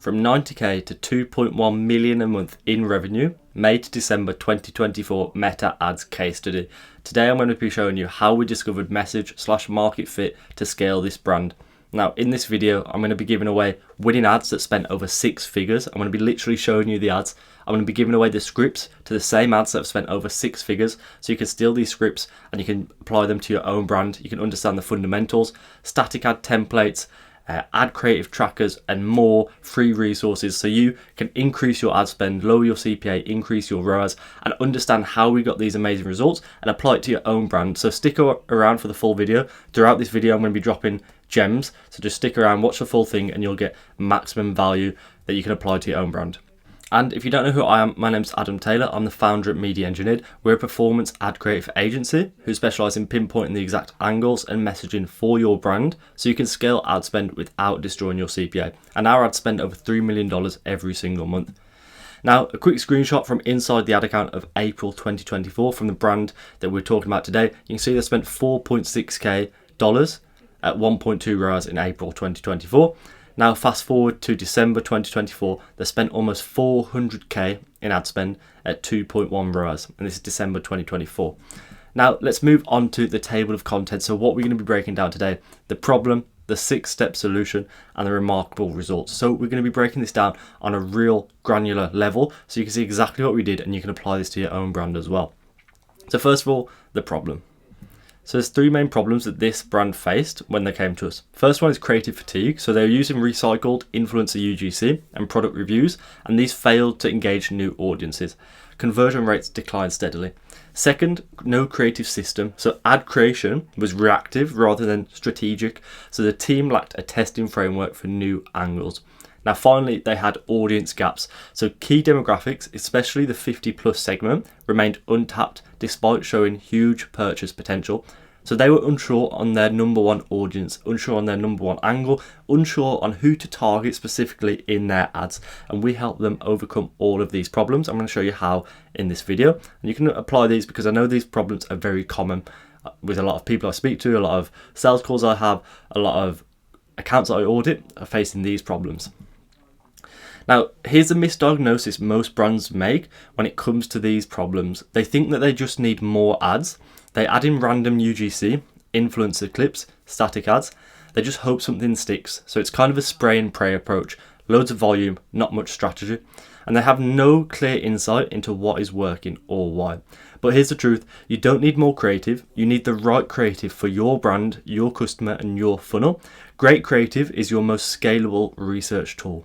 from 90k to 2.1 million a month in revenue, May to December 2024 Meta Ads case study. Today I'm going to be showing you how we discovered message/market fit to scale this brand. Now in this video I'm going to be giving away winning ads that spent over 6 figures. I'm going to be literally showing you the ads. I'm going to be giving away the scripts to the same ads that have spent over 6 figures, so you can steal these scripts and you can apply them to your own brand. You can understand the fundamentals, static ad templates, ad creative trackers and more free resources so you can increase your ad spend, lower your CPA, increase your ROAS, and understand how we got these amazing results and apply it to your own brand. So stick around for the full video. Throughout this video I'm going to be dropping gems, so just stick around, watch the full thing, and you'll get maximum value that you can apply to your own brand. And if you don't know who I am, my name's Adam Taylor. I'm the founder at Media Engineered. We're a performance ad creative agency who specialise in pinpointing the exact angles and messaging for your brand so you can scale ad spend without destroying your CPA. And our ads spend over $3 million every single month. Now, a quick screenshot from inside the ad account of April 2024 from the brand that we're talking about today. You can see they spent $4.6k at 1.2 ROAS in April 2024. Now fast forward to December 2024, they spent almost 400k in ad spend at 2.1 ROAS, and this is December 2024. Now let's move on to the table of contents. So what we're going to be breaking down today: the problem, the 6-step solution, and the remarkable results. So we're going to be breaking this down on a real granular level so you can see exactly what we did and you can apply this to your own brand as well. So first of all, the problem. So there's 3 main problems that this brand faced when they came to us. First one is creative fatigue. So they were using recycled influencer UGC and product reviews, and these failed to engage new audiences. Conversion rates declined steadily. Second, no creative system. So ad creation was reactive rather than strategic. So the team lacked a testing framework for new angles. Now finally, they had audience gaps. So key demographics, especially the 50+ segment, remained untapped despite showing huge purchase potential. So they were unsure on their number one audience, unsure on their number one angle, unsure on who to target specifically in their ads. And we help them overcome all of these problems. I'm going to show you how in this video. And you can apply these because I know these problems are very common with a lot of people I speak to, a lot of sales calls I have, a lot of accounts that I audit are facing these problems. Now, here's a misdiagnosis most brands make when it comes to these problems. They think that they just need more ads. They add in random UGC, influencer clips, static ads. They just hope something sticks. So it's kind of a spray and pray approach. Loads of volume, not much strategy. And they have no clear insight into what is working or why. But here's the truth. You don't need more creative. You need the right creative for your brand, your customer, and your funnel. Great creative is your most scalable research tool.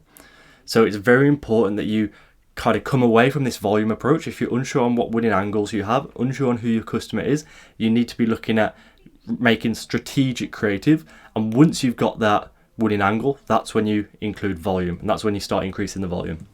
So it's very important that you kind of come away from this volume approach. If you're unsure on what winning angles you have, unsure on who your customer is, you need to be looking at making strategic creative. And once you've got that winning angle, that's when you include volume, and that's when you start increasing the volume.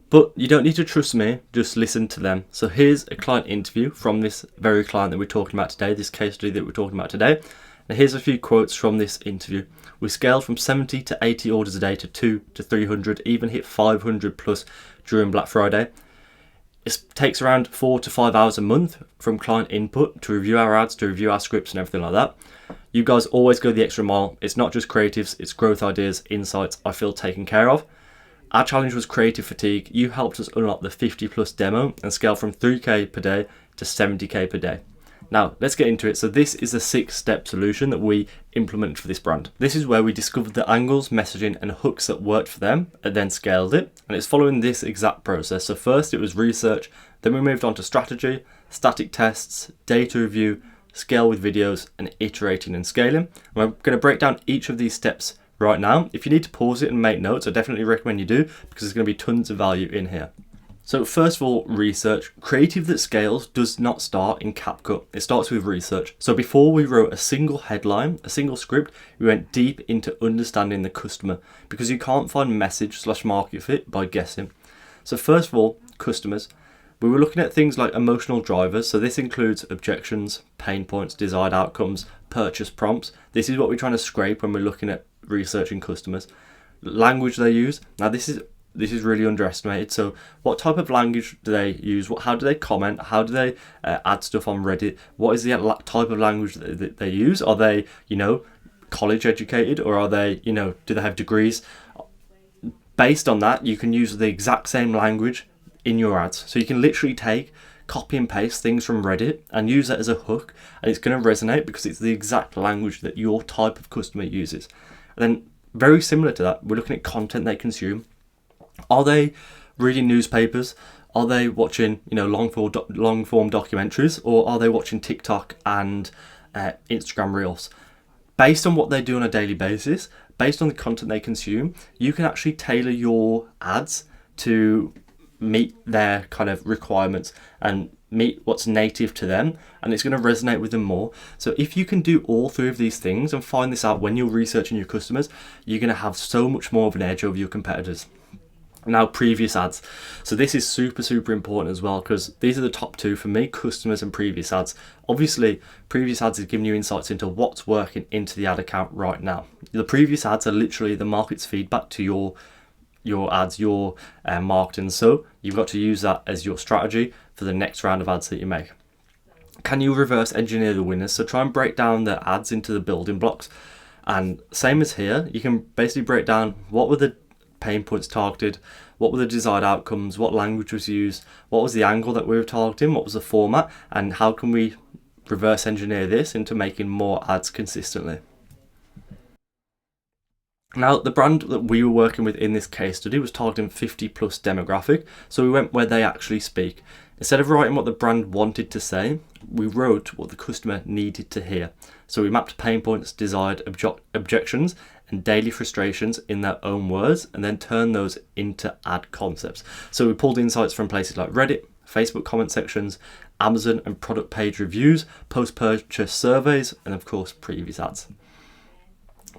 But you don't need to trust me, just listen to them. So here's a client interview from this very client that we're talking about today, this case study that we're talking about today. Now here's a few quotes from this interview. We scaled from 70 to 80 orders a day to 200 to 300, even hit 500 plus during Black Friday. It takes around 4 to 5 hours a month from client input to review our ads, to review our scripts and everything like that. You guys always go the extra mile. It's not just creatives, it's growth ideas, insights I feel taken care of. Our challenge was creative fatigue. You helped us unlock the 50+ demo and scale from 3k per day to 70k per day. Now, let's get into it. So this is a 6-step solution that we implemented for this brand. This is where we discovered the angles, messaging, and hooks that worked for them and then scaled it. And it's following this exact process. So first it was research, then we moved on to strategy, static tests, data review, scale with videos, and iterating and scaling. And we're going to break down each of these steps right now. If you need to pause it and make notes, I definitely recommend you do, because there's going to be tons of value in here. So first of all, research. Creative that scales does not start in CapCut. It starts with research. So before we wrote a single headline, a single script, we went deep into understanding the customer, because you can't find message/market fit by guessing. So first of all, customers. We were looking at things like emotional drivers. So this includes objections, pain points, desired outcomes, purchase prompts. This is what we're trying to scrape when we're looking at researching customers. Language they use. Now this is really underestimated. So what type of language do they use? How do they comment? How do they add stuff on Reddit? What is the type of language that they use? Are they, college educated, or are they, do they have degrees? Based on that, you can use the exact same language in your ads. So you can literally take, copy and paste things from Reddit and use that as a hook, and it's going to resonate because it's the exact language that your type of customer uses. And then very similar to that, we're looking at content they consume. Are they reading newspapers? Are they watching, long form documentaries, or are they watching TikTok and Instagram Reels? Based on what they do on a daily basis, based on the content they consume, you can actually tailor your ads to meet their kind of requirements and meet what's native to them, and it's going to resonate with them more. So if you can do all three of these things and find this out when you're researching your customers, you're going to have so much more of an edge over your competitors. Now, previous ads. So this is super important as well, because these are the top two for me: customers and previous ads. Obviously, previous ads is giving you insights into what's working into the ad account right now. The previous ads are literally the market's feedback to your ads, your marketing. So you've got to use that as your strategy for the next round of ads that you make. Can you reverse engineer the winners? So try and break down the ads into the building blocks. And same as here, you can basically break down what were the pain points targeted, what were the desired outcomes, what language was used, what was the angle that we were targeting, what was the format, and how can we reverse engineer this into making more ads consistently. Now, the brand that we were working with in this case study was targeting 50 plus demographic, so we went where they actually speak. Instead of writing what the brand wanted to say, we wrote what the customer needed to hear. So we mapped pain points, desired objections, and daily frustrations in their own words, and then turned those into ad concepts. So we pulled insights from places like Reddit, Facebook comment sections, Amazon and product page reviews, post-purchase surveys, and of course, previous ads.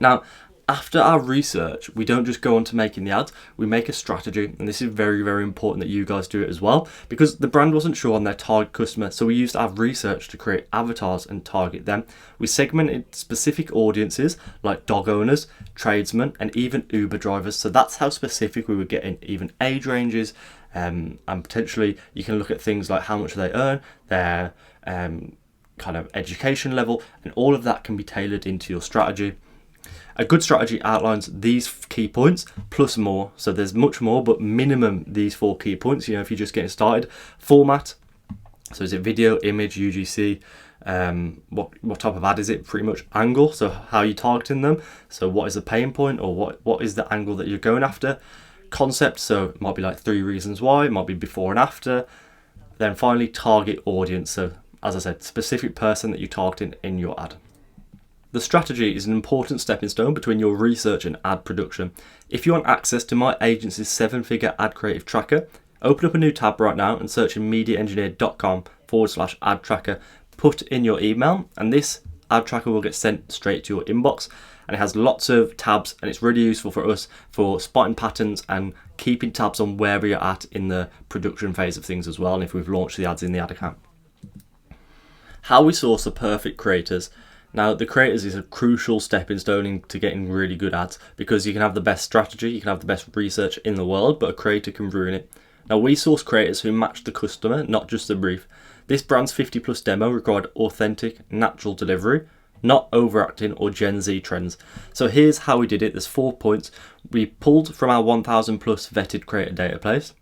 Now, after our research, we don't just go on to making the ads, we make a strategy, and this is very important that you guys do it as well, because the brand wasn't sure on their target customer, so we used our research to create avatars and target them. We segmented specific audiences like dog owners, tradesmen, and even Uber drivers, so that's how specific we were getting, even age ranges, and potentially you can look at things like how much they earn, their kind of education level, and all of that can be tailored into your strategy. A good strategy outlines these key points plus more. So there's much more, but minimum these 4 key points, if you're just getting started. Format. So is it video, image, UGC? What type of ad is it? Pretty much angle. So how are you targeting them? So what is the pain point, or what is the angle that you're going after? Concept. So it might be like 3 reasons why. It might be before and after. Then finally, target audience. So as I said, specific person that you're targeting in your ad. The strategy is an important stepping stone between your research and ad production. If you want access to my agency's 7-figure ad creative tracker, open up a new tab right now and search in mediaengineer.com/ad tracker. Put in your email, and this ad tracker will get sent straight to your inbox. And it has lots of tabs, and it's really useful for us for spotting patterns and keeping tabs on where we are at in the production phase of things as well, and if we've launched the ads in the ad account. How we source the perfect creators. Now, the creators is a crucial stepping stone into getting really good ads, because you can have the best strategy, you can have the best research in the world, but a creator can ruin it. Now, we source creators who match the customer, not just the brief. This brand's 50 plus demo required authentic, natural delivery, not overacting or Gen Z trends. So here's how we did it. There's 4 points. We pulled from our 1,000 plus vetted creator database.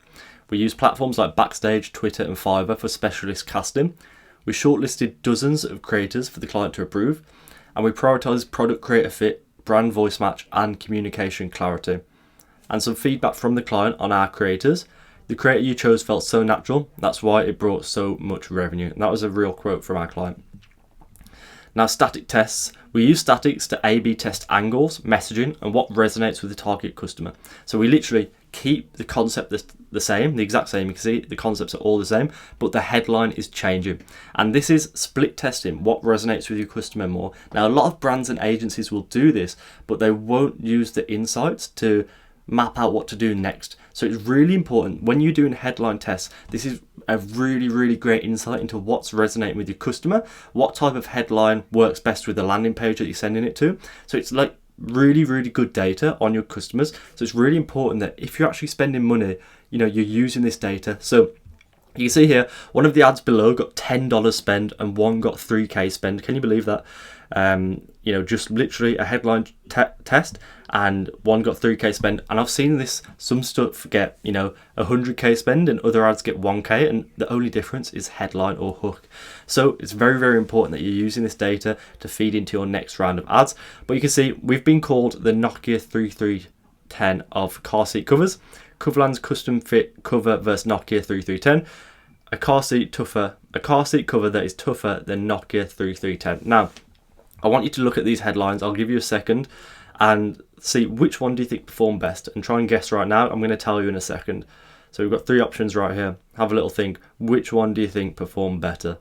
We used platforms like Backstage, Twitter and Fiverr for specialist casting. We shortlisted dozens of creators for the client to approve, and we prioritised product creator fit, brand voice match, and communication clarity. And some feedback from the client on our creators. The creator you chose felt so natural, that's why it brought so much revenue. And that was a real quote from our client. Now, static tests. We use statics to A/B test angles, messaging, and what resonates with the target customer. So we literally keep the concept the same, the exact same. You can see the concepts are all the same, but the headline is changing. And this is split testing, what resonates with your customer more. Now, a lot of brands and agencies will do this, but they won't use the insights to map out what to do next. So it's really important when you're doing headline tests. This is a really great insight into what's resonating with your customer, what type of headline works best with the landing page that you're sending it to. So it's like really good data on your customers. So it's really important that if you're actually spending money, you're using this data. So you can see here, one of the ads below got $10 spend and one got 3K spend. Can you believe that? just literally a headline test, and one got 3k spend. And I've seen this, some stuff get 100k spend and other ads get 1k, and the only difference is headline or hook. So it's very, very important that you're using this data to feed into your next round of ads. But you can see we've been called the Nokia 3310 of car seat covers. Coverland's custom fit cover versus Nokia 3310. A car seat cover that is tougher than Nokia 3310. Now, I want you to look at these headlines. I'll give you a second and see which one do you think performed best, and try and guess right now. I'm going to tell you in a second. So we've got 3 options right here. Have a little think. Which one do you think performed better?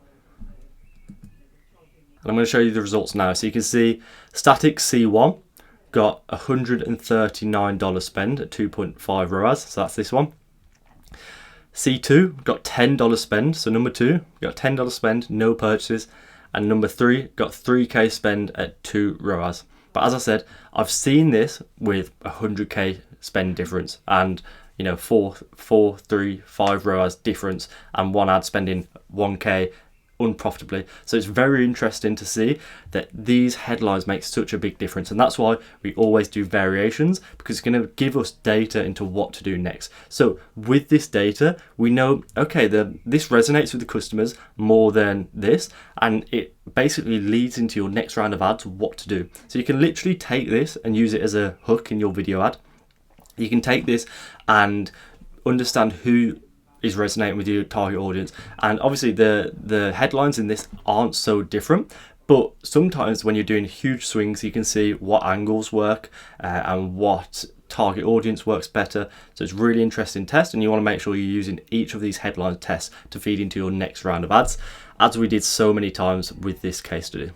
And I'm going to show you the results now. So you can see Static C1 got $139 spend at 2.5 ROAS. So that's this one. C2 got $10 spend. So number 2 got $10 spend, no purchases. And number 3 got 3k spend at 2 ROAS. But as I said, I've seen this with 100k spend difference, and 4, 3, 5 ROAS difference, and one ad spending 1k unprofitably. So it's very interesting to see that these headlines make such a big difference, and that's why we always do variations, because it's going to give us data into what to do next. So with this data, we know, okay, this resonates with the customers more than this, and it basically leads into your next round of ads what to do. So you can literally take this and use it as a hook in your video ad. You can take this and understand who is resonating with your target audience, and obviously the headlines in this aren't so different, but sometimes when you're doing huge swings, you can see what angles work and what target audience works better. So it's really interesting test, and you want to make sure you're using each of these headline tests to feed into your next round of ads, as we did so many times with this case study.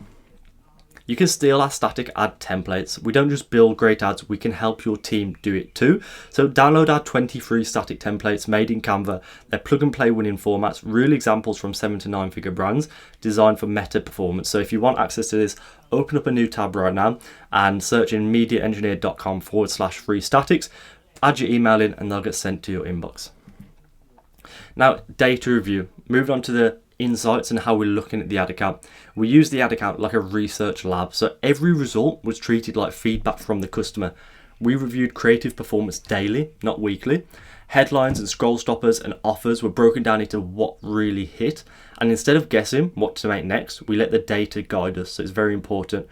You can steal our static ad templates. We don't just build great ads, we can help your team do it too. So download our 23 static templates made in Canva. They're plug and play winning formats, real examples from 7 to 9 figure brands designed for meta performance. So if you want access to this, open up a new tab right now and search in mediaengineer.com/free statics, add your email in, and they'll get sent to your inbox. Now, data review. Moving on to the insights and how we're looking at the ad account. We use the ad account like a research lab, so every result was treated like feedback from the customer. We reviewed creative performance daily, not weekly. Headlines and scroll stoppers and offers were broken down into what really hit, and instead of guessing what to make next, we let the data guide us. So it's very important.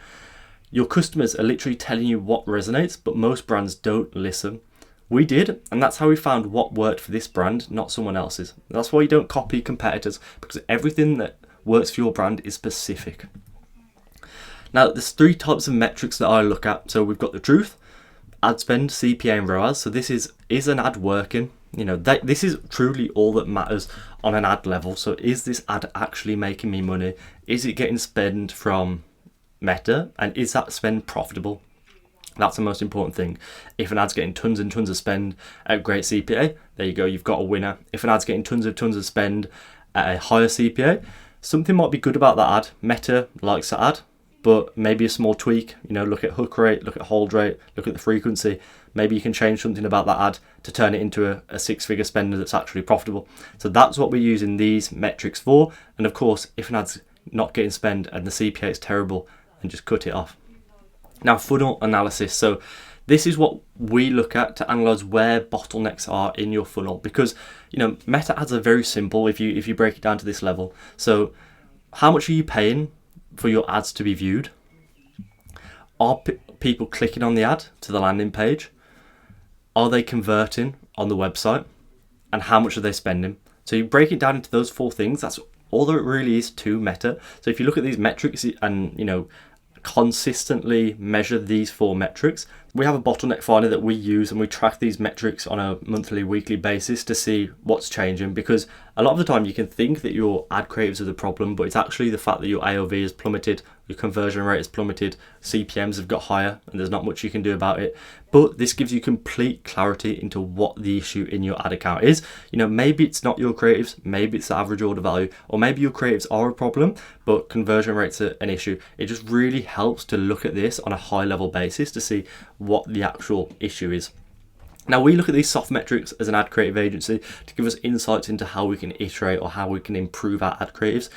Your customers are literally telling you what resonates, but most brands don't listen. We did, and that's how we found what worked for this brand, not someone else's. That's why you don't copy competitors, because everything that works for your brand is specific. Now, there's 3 types of metrics that I look at. So we've got the truth, ad spend, CPA, and ROAS. So this is an ad working? This is truly all that matters on an ad level. So is this ad actually making me money? Is it getting spend from Meta? And is that spend profitable? That's the most important thing. If an ad's getting tons and tons of spend at great CPA, there you go, you've got a winner. If an ad's getting tons of spend at a higher CPA, something might be good about that ad. Meta likes that ad, but maybe a small tweak, look at hook rate, look at hold rate, look at the frequency. Maybe you can change something about that ad to turn it into a 6-figure spender that's actually profitable. So that's what we're using these metrics for. And of course, if an ad's not getting spend and the CPA is terrible, then just cut it off. Now, funnel analysis. So this is what we look at to analyze where bottlenecks are in your funnel, because meta ads are very simple if you break it down to this level. So how much are you paying for your ads to be viewed? Are people clicking on the ad to the landing page? Are they converting on the website? And how much are they spending? So you break it down into those 4 things. That's all there really is to meta. So if you look at these metrics and consistently measure these 4 metrics, we have a bottleneck finder that we use, and we track these metrics on a monthly, weekly basis to see what's changing, because a lot of the time you can think that your ad creatives are the problem, but it's actually the fact that your AOV has plummeted, your conversion rate has plummeted, CPMs have got higher, and there's not much you can do about it. But this gives you complete clarity into what the issue in your ad account is. Maybe it's not your creatives, maybe it's the average order value, or maybe your creatives are a problem, but conversion rates are an issue. It just really helps to look at this on a high level basis to see what the actual issue is. Now, we look at these soft metrics as an ad creative agency to give us insights into how we can iterate or how we can improve our ad creatives.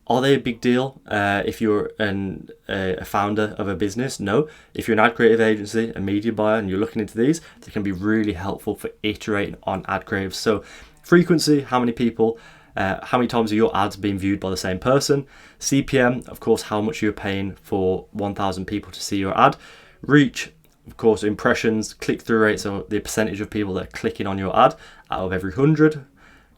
Are they a big deal if you're a founder of a business? No. If you're an ad creative agency, a media buyer, and you're looking into these, they can be really helpful for iterating on ad creatives. So frequency, how many people, how many times are your ads being viewed by the same person? CPM, of course, how much you're paying for 1,000 people to see your ad. Reach, of course, impressions, click-through rates, so the percentage of people that are clicking on your ad out of every 100.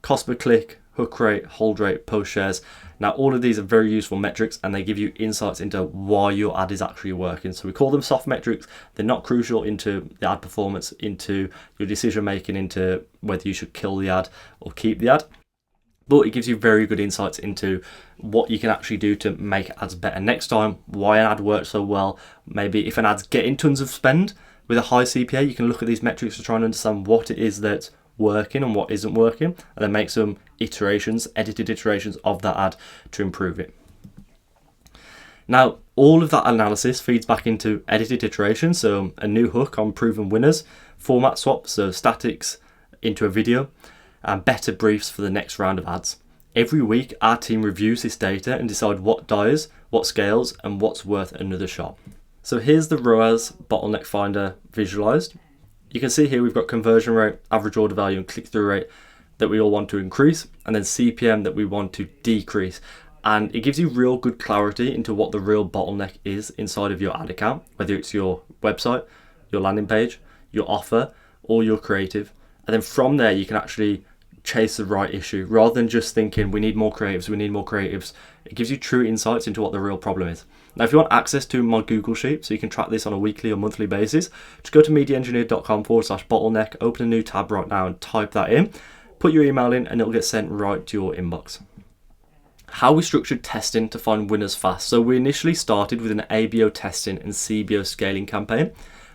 Cost per click, hook rate, hold rate, post shares. Now, all of these are very useful metrics and they give you insights into why your ad is actually working. So we call them soft metrics. They're not crucial into the ad performance, into your decision making, into whether you should kill the ad or keep the ad. But it gives you very good insights into what you can actually do to make ads better next time, why an ad works so well. Maybe if an ad's getting tons of spend with a high CPA, you can look at these metrics to try and understand what it is that's working and what isn't working, and then make some iterations, edited iterations of that ad to improve it. Now, all of that analysis feeds back into edited iterations, so a new hook on proven winners, format swaps, so statics into a video, and better briefs for the next round of ads. Every week, our team reviews this data and decide what dies, what scales, and what's worth another shot. So here's the ROAS bottleneck finder visualized. You can see here we've got conversion rate, average order value, and click-through rate that we all want to increase, and then CPM that we want to decrease. And it gives you real good clarity into what the real bottleneck is inside of your ad account, whether it's your website, your landing page, your offer, or your creative. And then from there, you can actually chase the right issue rather than just thinking we need more creatives. It gives you true insights into what the real problem is. Now, if you want access to my Google Sheet so you can track this on a weekly or monthly basis, just go to mediaengineer.com/bottleneck, open a new tab right now and type that in, put your email in, and it'll get sent right to your inbox. How we structured testing to find winners fast. So we initially started with an ABO testing and CBO scaling campaign,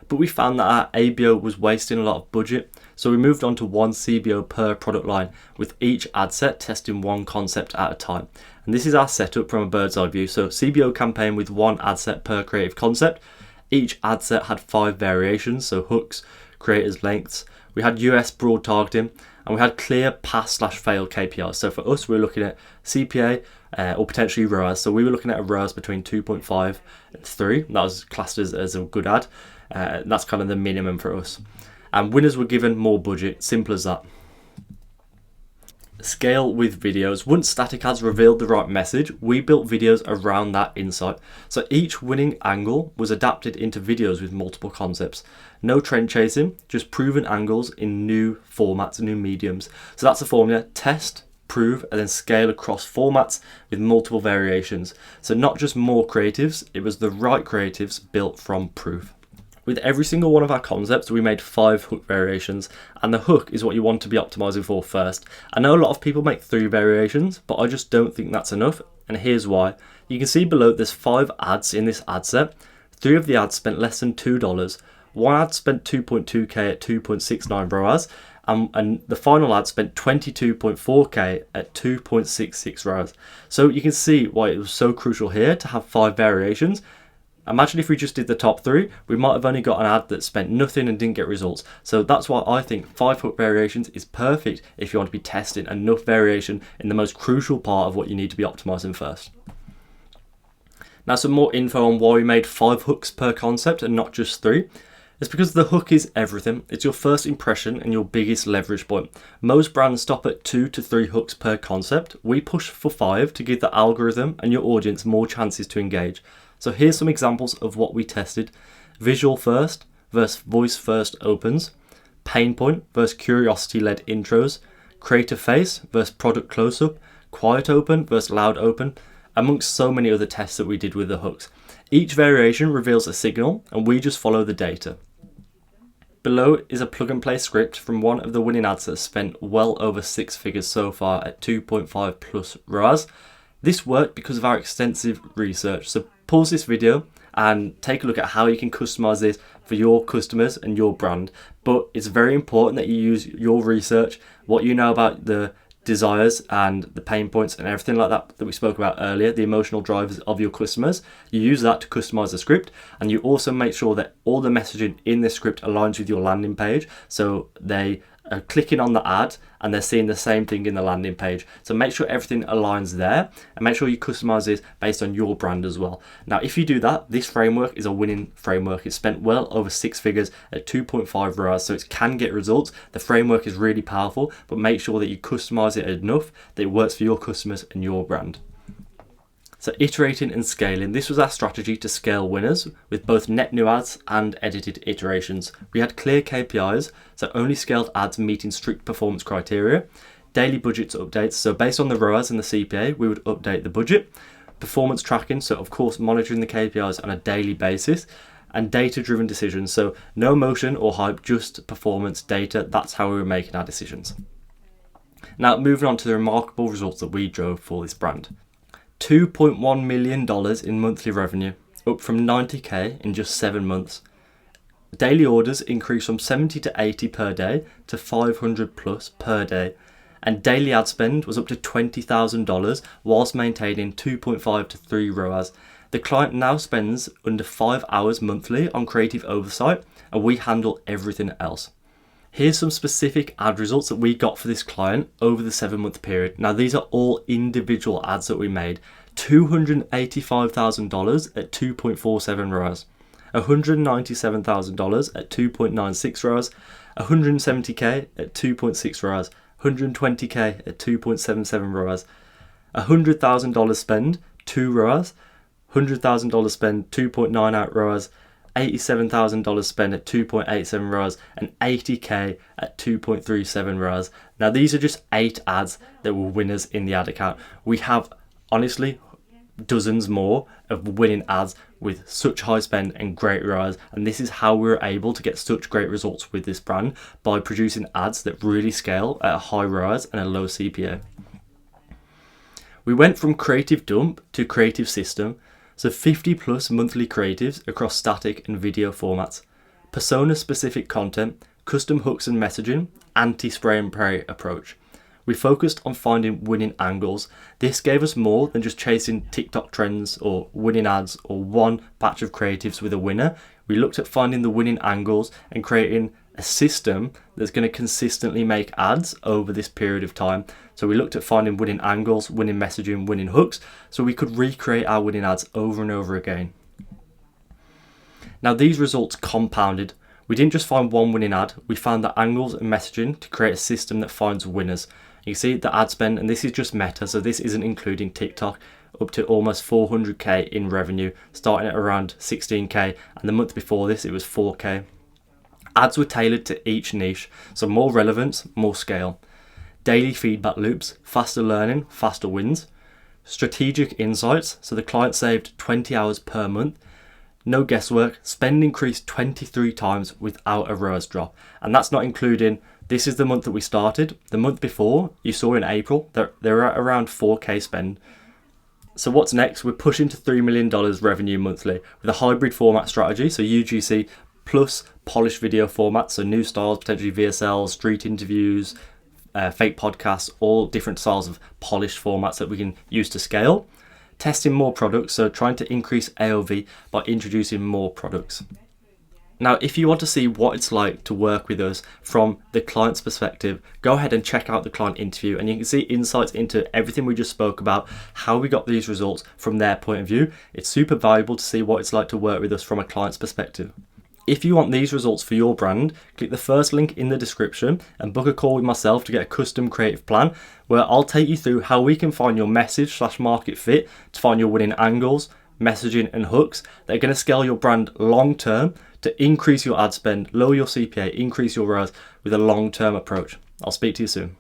but we found that our ABO was wasting a lot of budget. So we moved on to one CBO per product line, with each ad set testing one concept at a time. And this is our setup from a bird's eye view. So CBO campaign with one ad set per creative concept. Each ad set had 5 variations, so hooks, creators, lengths. We had US broad targeting, and we had clear pass/fail KPIs. So for us, we were looking at CPA or potentially ROAS. So we were looking at a ROAS between 2.5 and 3. That was classed as a good ad. That's kind of the minimum for us. And winners were given more budget, simple as that. Scale with videos. Once static ads revealed the right message, we built videos around that insight. So each winning angle was adapted into videos with multiple concepts. No trend chasing, just proven angles in new formats, new mediums. So that's the formula: test, prove, and then scale across formats with multiple variations. So not just more creatives, it was the right creatives built from proof. With every single one of our concepts, we made 5 hook variations, and the hook is what you want to be optimizing for first. I know a lot of people make 3 variations, but I just don't think that's enough, and here's why. You can see below there's 5 ads in this ad set. 3 of the ads spent less than $2. One ad spent 2.2k at 2.69 ROAS, and the final ad spent 22.4k at 2.66 ROAS. So you can see why it was so crucial here to have 5 variations. Imagine if we just did the top 3, we might have only got an ad that spent nothing and didn't get results. So that's why I think 5 hook variations is perfect if you want to be testing enough variation in the most crucial part of what you need to be optimizing first. Now, some more info on why we made 5 hooks per concept and not just 3. It's because the hook is everything. It's your first impression and your biggest leverage point. Most brands stop at 2 to 3 hooks per concept. We push for 5 to give the algorithm and your audience more chances to engage. So here's some examples of what we tested. Visual first versus voice first opens. Pain point versus curiosity-led intros. Creative face versus product close-up. Quiet open versus loud open. Amongst so many other tests that we did with the hooks. Each variation reveals a signal and we just follow the data. Below is a plug and play script from one of the winning ads that spent well over 6 figures so far at 2.5 plus ROAS. This worked because of our extensive research. So pause this video and take a look at how you can customize this for your customers and your brand. But it's very important that you use your research, what you know about the desires and the pain points and everything like that we spoke about earlier, the emotional drivers of your customers. You use that to customize the script, and you also make sure that all the messaging in this script aligns with your landing page, so they are clicking on the ad and they're seeing the same thing in the landing page. So make sure everything aligns there and make sure you customize it based on your brand as well. Now, if you do that, this framework is a winning framework. It's spent well over 6 figures at 2.5 ROAS, so it can get results. The framework is really powerful, but make sure that you customize it enough that it works for your customers and your brand. So iterating and scaling, this was our strategy to scale winners with both net new ads and edited iterations. We had clear KPIs, so only scaled ads meeting strict performance criteria, daily budgets updates, so based on the ROAS and the CPA, we would update the budget, performance tracking, so of course monitoring the KPIs on a daily basis, and data-driven decisions, so no emotion or hype, just performance data. That's how we were making our decisions. Now moving on to the remarkable results that we drove for this brand. $2.1 million in monthly revenue, up from 90k in just 7 months. Daily orders increased from 70 to 80 per day to 500 plus per day. And daily ad spend was up to $20,000 whilst maintaining 2.5 to 3 ROAS. The client now spends under 5 hours monthly on creative oversight, and we handle everything else. Here's some specific ad results that we got for this client over the 7-month period. Now, these are all individual ads that we made. $285,000 at 2.47 ROAS, $197,000 at 2.96 ROAS, 170k at 2.6 ROAS, 120k at 2.77 ROAS, $100,000 spend, 2 ROAS, $100,000 spend, 2.98 ROAS, $87,000 spent at 2.87 ROAS, and 80k at 2.37 ROAS. Now these are just 8 ads that were winners in the ad account. We have honestly dozens more of winning ads with such high spend and great ROAS, and this is how we're able to get such great results with this brand, by producing ads that really scale at a high ROAS and a low CPA. We went from creative dump to creative system. So 50 plus monthly creatives across static and video formats, persona specific content, custom hooks and messaging, anti-spray and pray approach. We focused on finding winning angles. This gave us more than just chasing TikTok trends or winning ads or one batch of creatives with a winner. We looked at finding the winning angles and creating a system that's going to consistently make ads over this period of time. So we looked at finding winning angles, winning messaging, winning hooks, so we could recreate our winning ads over and over again. Now these results compounded. We didn't just find one winning ad, we found the angles and messaging to create a system that finds winners. You see the ad spend, and this is just Meta, so this isn't including TikTok, up to almost 400k in revenue, starting at around 16k, and the month before this it was 4k. Ads were tailored to each niche, so more relevance, more scale. Daily feedback loops, faster learning, faster wins. Strategic insights, so the client saved 20 hours per month. No guesswork, spend increased 23 times without a ROAS drop. And that's not including, this is the month that we started. The month before, you saw in April, they're at around 4k spend. So what's next? We're pushing to $3 million revenue monthly with a hybrid format strategy, so UGC plus polished video formats, so new styles, potentially VSL, street interviews, fake podcasts, all different styles of polished formats that we can use to scale. Testing more products, so trying to increase AOV by introducing more products. Now, if you want to see what it's like to work with us from the client's perspective, go ahead and check out the client interview, and you can see insights into everything we just spoke about, how we got these results from their point of view. It's super valuable to see what it's like to work with us from a client's perspective. If you want these results for your brand, click the first link in the description and book a call with myself to get a custom creative plan where I'll take you through how we can find your message/market fit to find your winning angles, messaging and hooks that are going to scale your brand long term to increase your ad spend, lower your CPA, increase your ROAS with a long term approach. I'll speak to you soon.